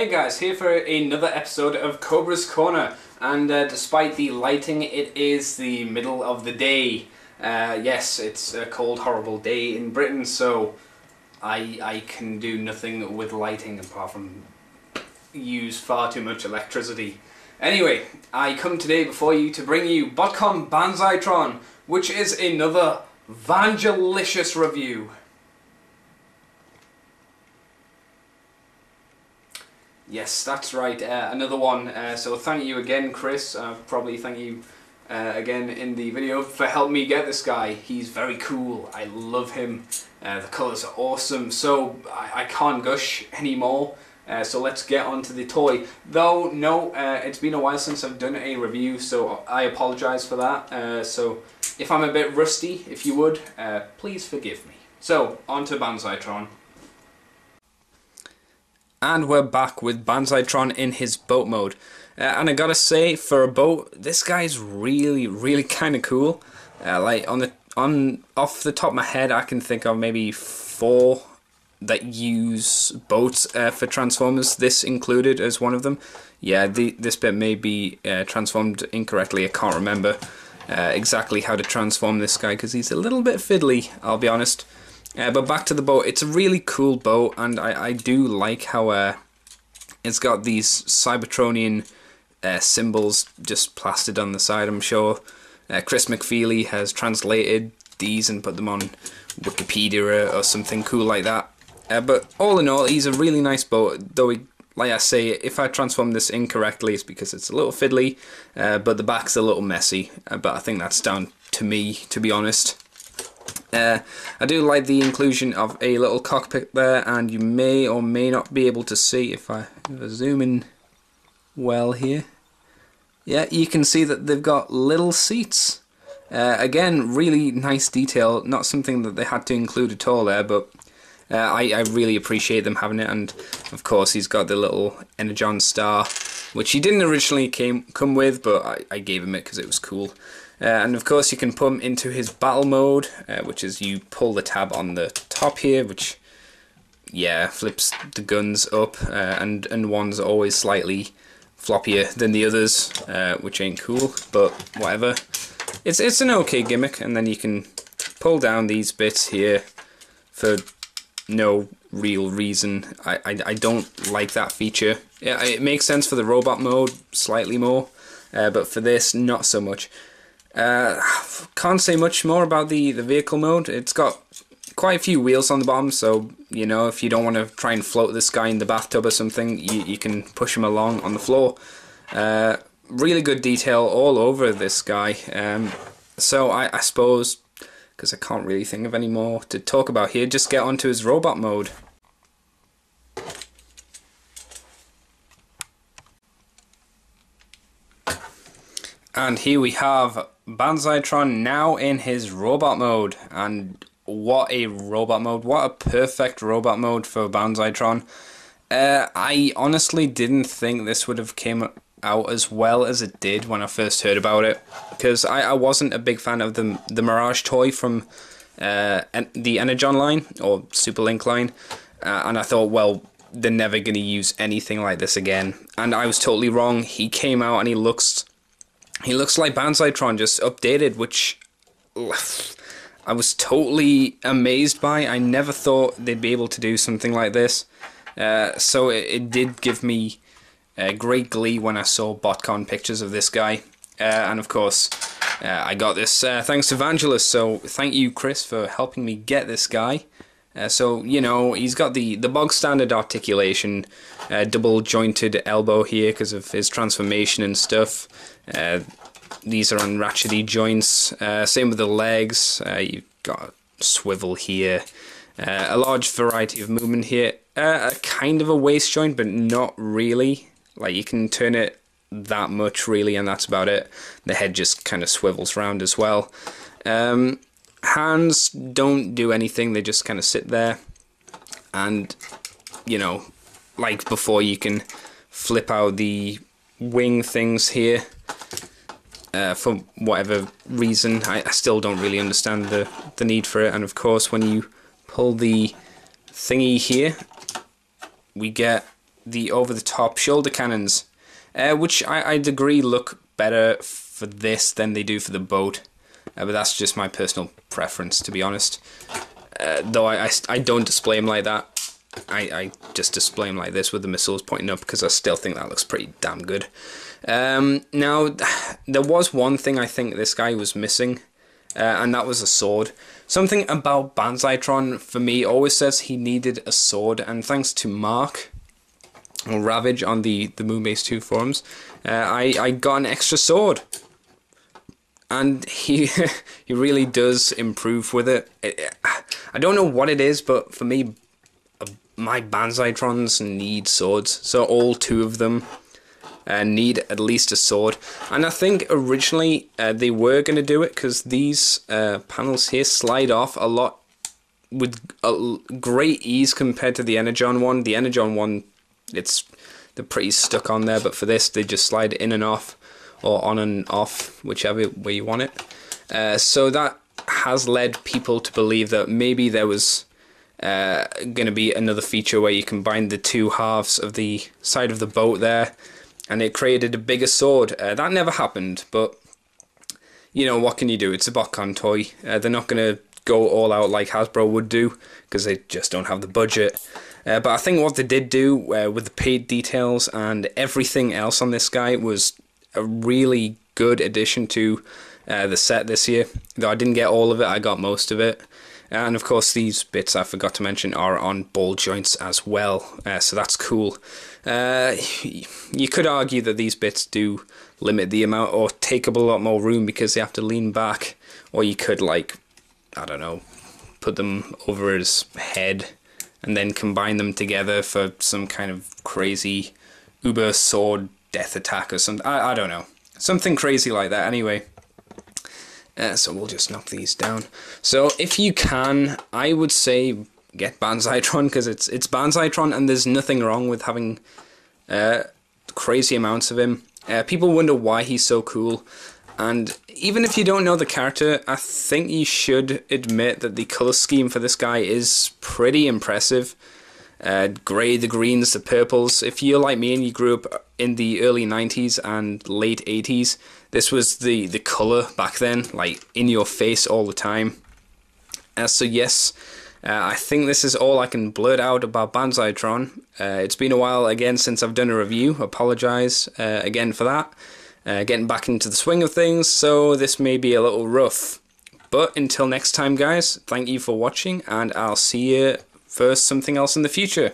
Hey guys, here for another episode of Cobra's Corner, and despite the lighting, it is the middle of the day. Yes, it's a cold, horrible day in Britain, so I can do nothing with lighting apart from use far too much electricity. Anyway, I come today before you to bring you Botcon Banzai-tron, which is another Vangelicious review. Yes, that's right, another one. So thank you again, Chris. Probably thank you again in the video for helping me get this guy. He's very cool. I love him. The colours are awesome. So I can't gush anymore. So let's get on to the toy. Though, no, it's been a while since I've done a review, so I apologise for that. So if I'm a bit rusty, if you would, please forgive me. So, on to Bnazai-tron. And we're back with Bnazai-tron in his boat mode. And I gotta say, for a boat, this guy's really kind of cool. Like off the top of my head, I can think of maybe 4 that use boats for transformers. This included as one of them. Yeah, this bit may be transformed incorrectly. I can't remember exactly how to transform this guy because he's a little bit fiddly, I'll be honest. But back to the boat, it's a really cool boat, and I do like how it's got these Cybertronian symbols just plastered on the side. I'm sure Chris McFeely has translated these and put them on Wikipedia or something cool like that. But all in all, he's a really nice boat, though like I say, if I transform this incorrectly, it's because it's a little fiddly, but the back's a little messy. But I think that's down to me, to be honest. I do like the inclusion of a little cockpit there, and you may or may not be able to see if I zoom in well here. Yeah, you can see that they've got little seats. Again, really nice detail, not something that they had to include at all there, but I really appreciate them having it. And of course he's got the little Energon star, which he didn't originally come with, but I gave him it because it was cool. And of course you can put him into his battle mode, which is you pull the tab on the top here, which, yeah, flips the guns up, and one's always slightly floppier than the others, which ain't cool, but whatever. It's an okay gimmick. And then you can pull down these bits here for no real reason. I don't like that feature. Yeah, it makes sense for the robot mode slightly more, but for this, not so much. Can't say much more about the vehicle mode. It's got quite a few wheels on the bottom, so you know, if you don't want to try and float this guy in the bathtub or something, you can push him along on the floor. Really good detail all over this guy. So I suppose, because I can't really think of any more to talk about here, just get onto his robot mode. And here we have Bnazai-tron now in his robot mode, and what a robot mode, what a perfect robot mode for Bnazai-tron. I honestly didn't think this would have came out as well as it did when I first heard about it, because I wasn't a big fan of the Mirage toy from the Energon line, or Super Link line, and I thought, well, they're never going to use anything like this again, and I was totally wrong. He came out and he looks like Bnazai-tron, just updated, which I was totally amazed by. I never thought they'd be able to do something like this. So it did give me great glee when I saw Botcon pictures of this guy. And of course, I got this thanks to Vangelis, so thank you, Chris, for helping me get this guy. So, you know, he's got the bog standard articulation, double jointed elbow here because of his transformation and stuff. These are on ratchety joints. Same with the legs. You've got a swivel here. A large variety of movement here. Kind of a waist joint, but not really. Like, you can turn it that much, really, and that's about it. The head just kind of swivels around as well. Hands don't do anything, they just kind of sit there, and you know, like before, you can flip out the wing things here for whatever reason. I still don't really understand the need for it. And of course, when you pull the thingy here, we get the over-the-top shoulder cannons, which I'd agree look better for this than they do for the boat. But that's just my personal preference, to be honest. Though I don't display them like that. I just display them like this with the missiles pointing up because I still think that looks pretty damn good. Now, there was one thing I think this guy was missing, and that was a sword. Something about Banzai-tron for me always says he needed a sword, and thanks to Mark or Ravage on the Moonbase 2 forums, I got an extra sword. And he he really does improve with it. I don't know what it is, but for me, my Banzai-trons need swords. So all 2 of them need at least a sword. And I think originally they were going to do it because these panels here slide off a lot with great ease compared to the Energon one. The Energon one, they're pretty stuck on there, but for this they just slide in and off, or on and off, whichever way you want it. So that has led people to believe that maybe there was going to be another feature where you combine the 2 halves of the side of the boat there, and it created a bigger sword. That never happened, but you know, what can you do? It's a Botcon toy. They're not going to go all out like Hasbro would do, because they just don't have the budget. But I think what they did do with the paint details and everything else on this guy was a really good addition to the set this year. Though I didn't get all of it, I got most of it. And of course these bits I forgot to mention are on ball joints as well, so that's cool. You could argue that these bits do limit the amount, or take up a lot more room because they have to lean back, or you could, like, I don't know, put them over his head and then combine them together for some kind of crazy uber sword death attack or something. I don't know, something crazy like that anyway. So we'll just knock these down. So if you can, I would say get Banzai-tron, because it's Banzai-tron and there's nothing wrong with having crazy amounts of him. People wonder why he's so cool, and even if you don't know the character, I think you should admit that the colour scheme for this guy is pretty impressive. Grey, the greens, the purples. If you're like me and you grew up in the early 90s and late 80s, this was the colour back then, like in your face all the time. So yes, I think this is all I can blurt out about Banzai-tron. It's been a while again since I've done a review. Apologise again for that. Getting back into the swing of things, so this may be a little rough. But until next time, guys, thank you for watching, and I'll see you for something else in the future.